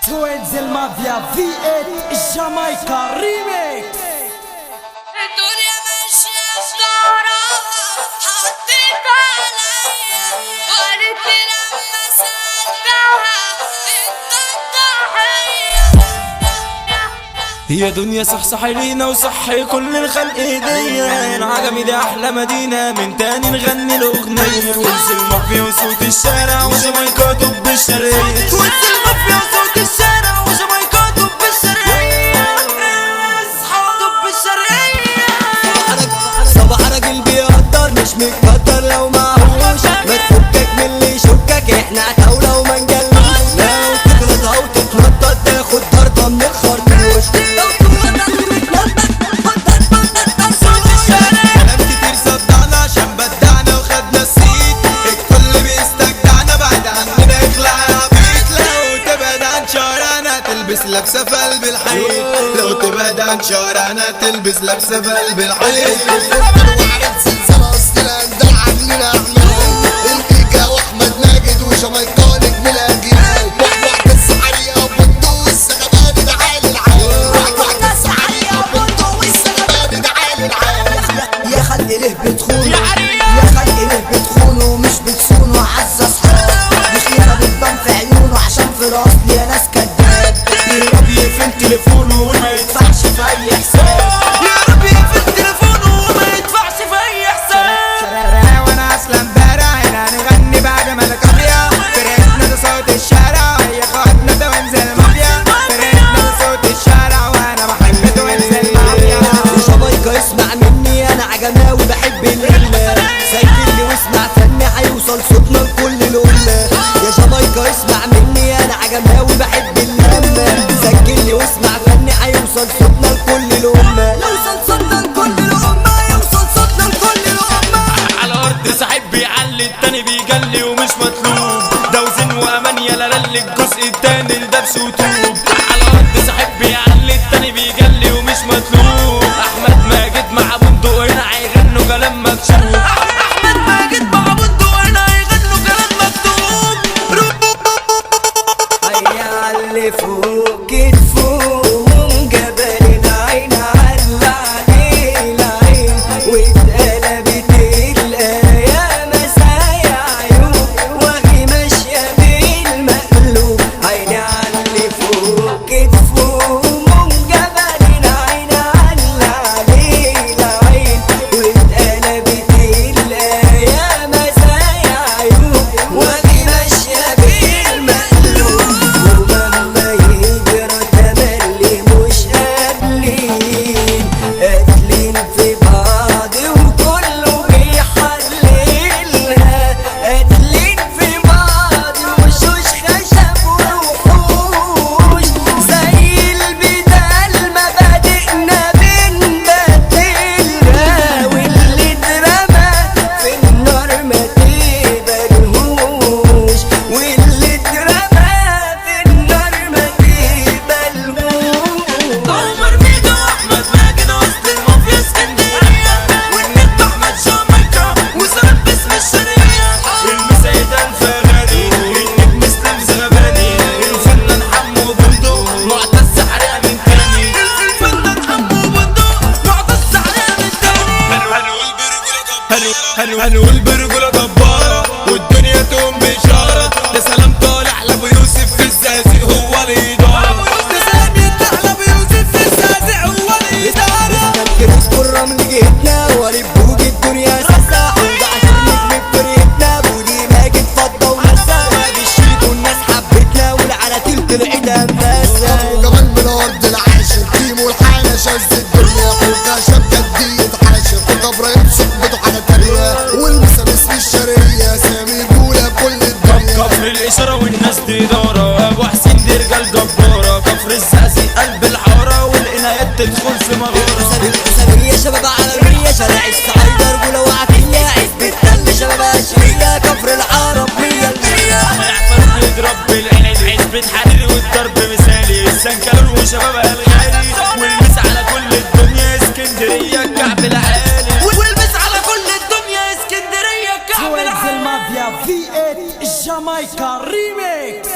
توينز المافيا في 8 جامايكا ريميكس. الدنيا ماشية شطارة حطيت عليا وقالت لي لما سألتها انت الضحية. يا دنيا صحصحي لينا وصحي كل الخلق ايديا، العجمي دي احلى مدينة من تاني نغني الاغنية. وانزل المافيا وصوت الشارع وجامايكا طب الشرقية، وانزل المافيا وصوت الشارع وجامايكا طب الشرقية. اصحى طب الشرقية. صباح راجل بيقدر مش متقدر لو معهوش، ما تفكك من اللي يشكك احنا عتاولة وما نجلوش. لو تغلط او تتنطط تاخد ضربة من الخرطوش. كلام كتير صدعنا عشان بدعنا وخدنا الصيت، الكل بيستجدعنا بعد عننا يخلع العبيط. لو تبعد عن شوارعنا تلبس لابسة في قلب الحيط، لو تبعد عن شوارعنا تلبس لابسة في قلب الحيط. يا خلق ليه بتخونوا، يا خلق ليه بتخونوا مش بتصونوا عز اصحاب. مخيرة بتبان في عيونه عشان في الاصل يا ناس كداب. يا رب يقفل تليفونه وما يدفعش في اي حساب. يا رب يقفل تليفونه وما يدفعش في اي حساب. وانا اصلا امبارح هنا نغني بعد ما نكافيا. فرقتنا ده صوت الشارع هي خدنا ده وانزل المافيا. فرقتنا ده صوت الشارع وانا بحب ده وانزل المافيا. يا جامايكا اسمع مني انا عجماوي بحب اللمة، سجل لي واسمع فني هيوصل صوتنا لكل الأمة. يا جامايكا اسمع مني انا عجماوي بحب اللمة، سجل لي واسمع فني هيوصل صوتنا لكل الأمة. يوصل صوتنا لكل الأمة، يوصل صوتنا لكل الأمة. على الارض صاحب بيعلي التاني بيجلي ومش مطلوب، ده وزن وامان يا لالي الجزء التاني لدبس وطوب. على الارض صاحب بيعلي التاني بيجلي ومش مطلوب. احمد ماجد مع بندق هنا هيغنوا كلام مكتوب. احمد ماجد مع بندق هنا هيغنوا كلام مكتوب. هيا اللي فوق كتفهم جبل العين على عليه العين، واتقلبت الآية مسايا عيوب وهي ماشية بالمقلوب. هيا اللي فوق كتفهم جبل العين على عليه العين، واتقلبت الآية مسايا عيوب وهي ماشية بالمقلوب. ومهما يجرى تملي مش قابلين، قاتلين في بعض وكله بيحللها. قاتلين في بعض وشوش خشب ووحوش، زي البدال مبادئنا بنبدلها. واللي اترمى في النار ما تقبلهوش، واللي اترمى في النار ما تقبلهوش. عمر ميدو احمد ماجد وسط المافيا اسكندريه، والنت احمد جامايكا وزرب باسم الشرقيه. المسيد الفغاني النجم اسلام زغباني، الفنان حمو بندق معتز حريقه من تاني. الفنان حمو بندق معتز حريقه من تاني. هنقول برجوله جباره والدنيا تقوم باشاره. ده سلام طالع لابو يوسف في الزقازيق هو الاداره. ده سلام يطلع لابو يوسف في الزقازيق هو الاداره. كريس بالرمل جيتنا وريب بوج الدنيا ساسة، وضعت نجم بفرقتنا بودي ماجد فضة ونسا. بالشيك والناس حبتنا والعناتيل طلعت انفاسة. وكمان من ارض العاشر تيمو الحالة شاذ الدنيا، حوكا شاب جديد عاشر فوق ابراهيم صحبته على تريا. والمثل اسم الشرقية سامي جولة بكل الدنيا. كعب وينزل العالم مافيا في 8 جامايكا ريميكس